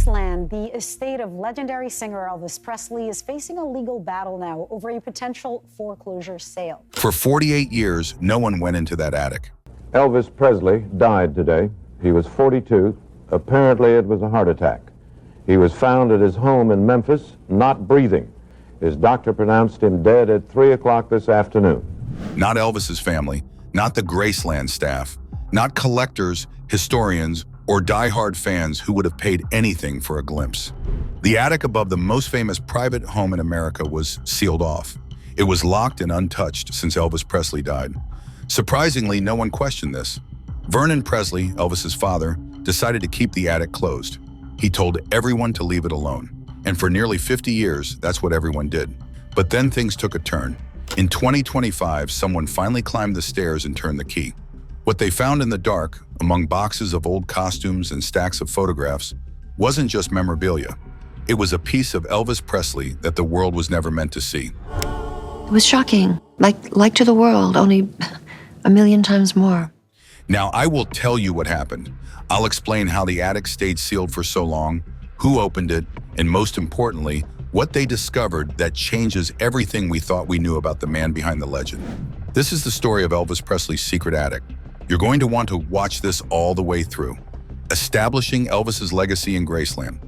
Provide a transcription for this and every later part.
Graceland, the estate of legendary singer Elvis Presley, is facing a legal battle now over a potential foreclosure sale. For 48 years, no one went into that attic. Elvis Presley died today. He was 42. Apparently, it was a heart attack. He was found at his home in Memphis, not breathing. His doctor pronounced him dead at 3 o'clock this afternoon. Not Elvis's family, not the Graceland staff, not collectors, historians, or die-hard fans who would have paid anything for a glimpse. The attic above the most famous private home in America was sealed off. It was locked and untouched since Elvis Presley died. Surprisingly, no one questioned this. Vernon Presley, Elvis's father, decided to keep the attic closed. He told everyone to leave it alone. And for nearly 50 years, that's what everyone did. But then things took a turn. In 2025, someone finally climbed the stairs and turned the key. What they found in the dark, among boxes of old costumes and stacks of photographs, wasn't just memorabilia. It was a piece of Elvis Presley that the world was never meant to see. It was shocking, like to the world, only a million times more. Now, I will tell you what happened. I'll explain how the attic stayed sealed for so long, who opened it, and most importantly, what they discovered that changes everything we thought we knew about the man behind the legend. This is the story of Elvis Presley's secret attic. You're going to want to watch this all the way through. Establishing Elvis's legacy in Graceland.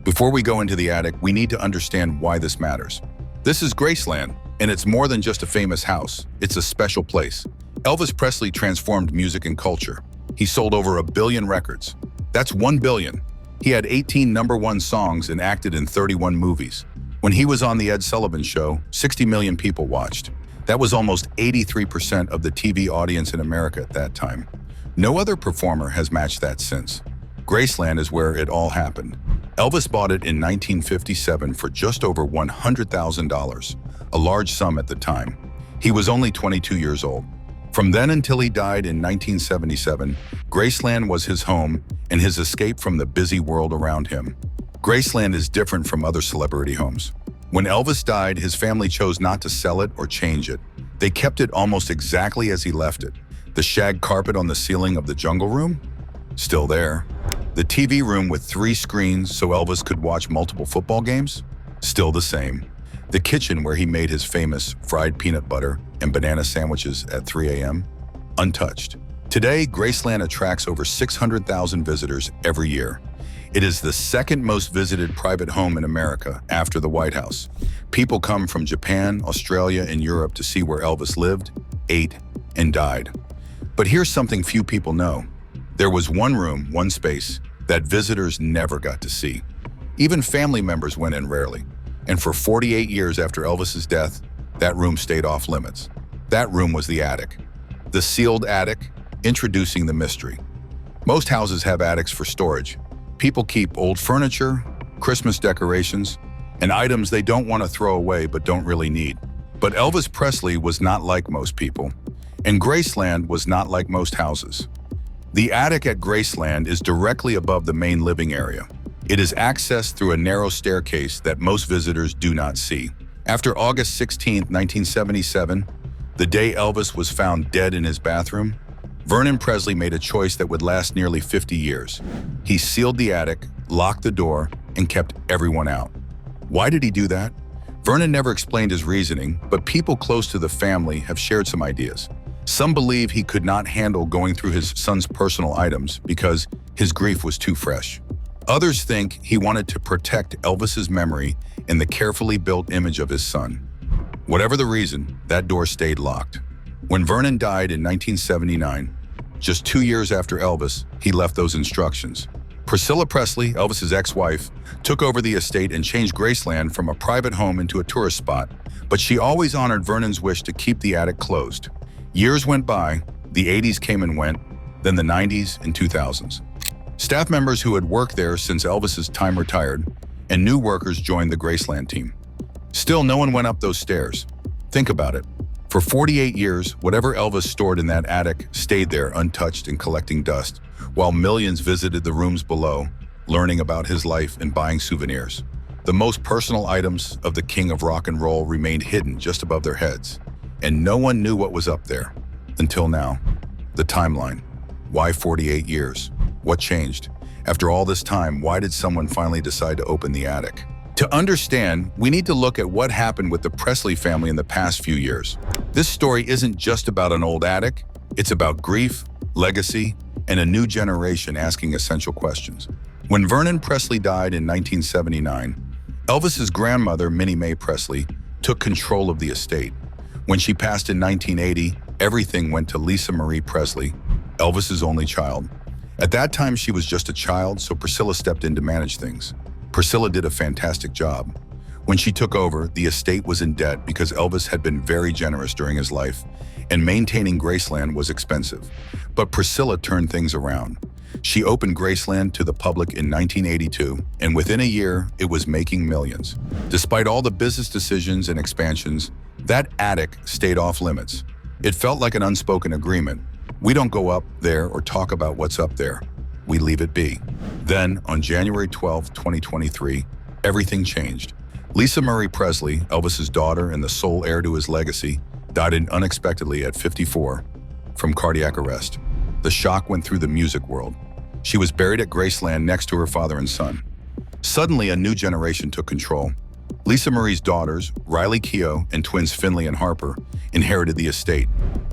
Before we go into the attic, we need to understand why this matters. This is Graceland, and it's more than just a famous house. It's a special place. Elvis Presley transformed music and culture. He sold over 1 billion records. That's 1 billion. He had 18 #1 songs and acted in 31 movies. When he was on The Ed Sullivan Show, 60 million people watched. That was almost 83% of the TV audience in America at that time. No other performer has matched that since. Graceland is where it all happened. Elvis bought it in 1957 for just over $100,000, a large sum at the time. He was only 22 years old. From then until he died in 1977, Graceland was his home and his escape from the busy world around him. Graceland is different from other celebrity homes. When Elvis died, his family chose not to sell it or change it. They kept it almost exactly as he left it. The shag carpet on the ceiling of the jungle room? Still there. The TV room with 3 screens so Elvis could watch multiple football games? Still the same. The kitchen where he made his famous fried peanut butter and banana sandwiches at 3 a.m.? Untouched. Today, Graceland attracts over 600,000 visitors every year. It is the second most visited private home in America after the White House. People come from Japan, Australia, and Europe to see where Elvis lived, ate, and died. But here's something few people know. There was one room, one space, that visitors never got to see. Even family members went in rarely. And for 48 years after Elvis's death, that room stayed off limits. That room was the attic. The sealed attic, introducing the mystery. Most houses have attics for storage. People keep old furniture, Christmas decorations, and items they don't want to throw away but don't really need. But Elvis Presley was not like most people, and Graceland was not like most houses. The attic at Graceland is directly above the main living area. It is accessed through a narrow staircase that most visitors do not see. After August 16, 1977, the day Elvis was found dead in his bathroom, Vernon Presley made a choice that would last nearly 50 years. He sealed the attic, locked the door, and kept everyone out. Why did he do that? Vernon never explained his reasoning, but people close to the family have shared some ideas. Some believe he could not handle going through his son's personal items because his grief was too fresh. Others think he wanted to protect Elvis's memory and the carefully built image of his son. Whatever the reason, that door stayed locked. When Vernon died in 1979, just 2 years after Elvis, he left those instructions. Priscilla Presley, Elvis's ex-wife, took over the estate and changed Graceland from a private home into a tourist spot, but she always honored Vernon's wish to keep the attic closed. Years went by, the 80s came and went, then the 90s and 2000s. Staff members who had worked there since Elvis's time retired, and new workers joined the Graceland team. Still, no one went up those stairs. Think about it. For 48 years, whatever Elvis stored in that attic stayed there untouched and collecting dust, while millions visited the rooms below, learning about his life and buying souvenirs. The most personal items of the king of rock and roll remained hidden just above their heads, and no one knew what was up there. Until now. The timeline. Why 48 years? What changed? After all this time, why did someone finally decide to open the attic? To understand, we need to look at what happened with the Presley family in the past few years. This story isn't just about an old attic, it's about grief, legacy, and a new generation asking essential questions. When Vernon Presley died in 1979, Elvis's grandmother, Minnie Mae Presley, took control of the estate. When she passed in 1980, everything went to Lisa Marie Presley, Elvis's only child. At that time, she was just a child, so Priscilla stepped in to manage things. Priscilla did a fantastic job. When she took over, the estate was in debt because Elvis had been very generous during his life, and maintaining Graceland was expensive. But Priscilla turned things around. She opened Graceland to the public in 1982, and within a year, it was making millions. Despite all the business decisions and expansions, that attic stayed off limits. It felt like an unspoken agreement. We don't go up there or talk about what's up there. We leave it be. Then, on January 12, 2023, everything changed. Lisa Marie Presley, Elvis's daughter and the sole heir to his legacy, died unexpectedly at 54 from cardiac arrest. The shock went through the music world. She was buried at Graceland next to her father and son. Suddenly, a new generation took control. Lisa Marie's daughters, Riley Keough and twins Finley and Harper, inherited the estate.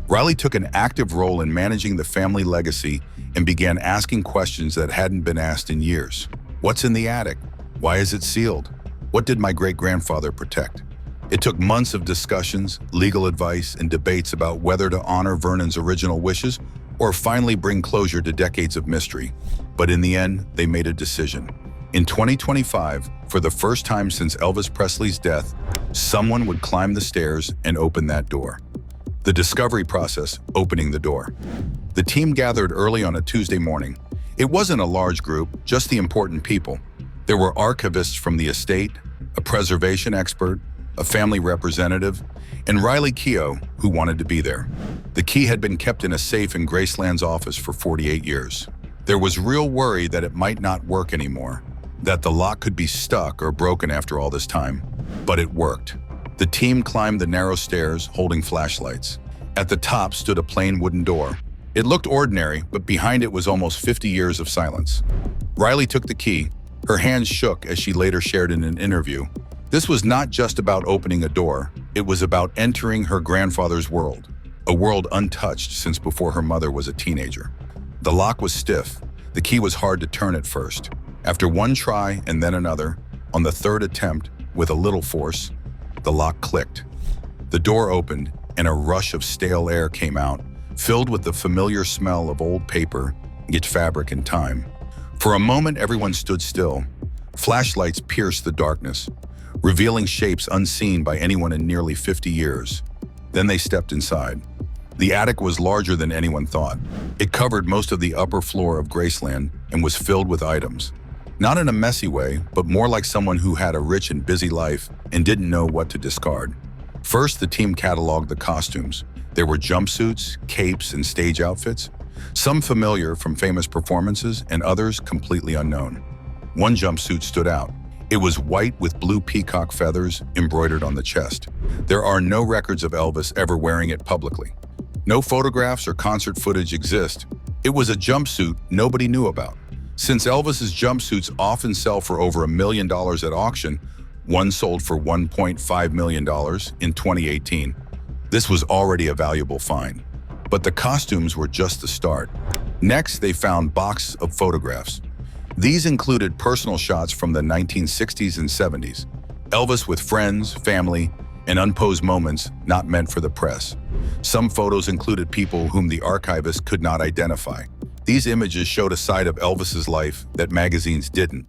Riley took an active role in managing the family legacy and began asking questions that hadn't been asked in years. What's in the attic? Why is it sealed? What did my great-grandfather protect? It took months of discussions, legal advice, and debates about whether to honor Vernon's original wishes or finally bring closure to decades of mystery. But in the end, they made a decision. In 2025, for the first time since Elvis Presley's death, someone would climb the stairs and open that door. The discovery process, opening the door. The team gathered early on a Tuesday morning. It wasn't a large group, just the important people. There were archivists from the estate, a preservation expert, a family representative, and Riley Keough, who wanted to be there. The key had been kept in a safe in Graceland's office for 48 years. There was real worry that it might not work anymore, that the lock could be stuck or broken after all this time. But it worked. The team climbed the narrow stairs, holding flashlights. At the top stood a plain wooden door. It looked ordinary, but behind it was almost 50 years of silence. Riley took the key. Her hands shook as she later shared in an interview. This was not just about opening a door. It was about entering her grandfather's world, a world untouched since before her mother was a teenager. The lock was stiff. The key was hard to turn at first. After one try and then another, on the third attempt, with a little force, the lock clicked. The door opened, and a rush of stale air came out, filled with the familiar smell of old paper, yet fabric and time. For a moment, everyone stood still. Flashlights pierced the darkness, revealing shapes unseen by anyone in nearly 50 years. Then they stepped inside. The attic was larger than anyone thought. It covered most of the upper floor of Graceland and was filled with items. Not in a messy way, but more like someone who had a rich and busy life and didn't know what to discard. First, the team cataloged the costumes. There were jumpsuits, capes, and stage outfits, some familiar from famous performances and others completely unknown. One jumpsuit stood out. It was white with blue peacock feathers embroidered on the chest. There are no records of Elvis ever wearing it publicly. No photographs or concert footage exist. It was a jumpsuit nobody knew about. Since Elvis's jumpsuits often sell for over $1 million at auction, one sold for $1.5 million in 2018. This was already a valuable find. But the costumes were just the start. Next, they found boxes of photographs. These included personal shots from the 1960s and 70s, Elvis with friends, family, and unposed moments not meant for the press. Some photos included people whom the archivist could not identify. These images showed a side of Elvis's life that magazines didn't.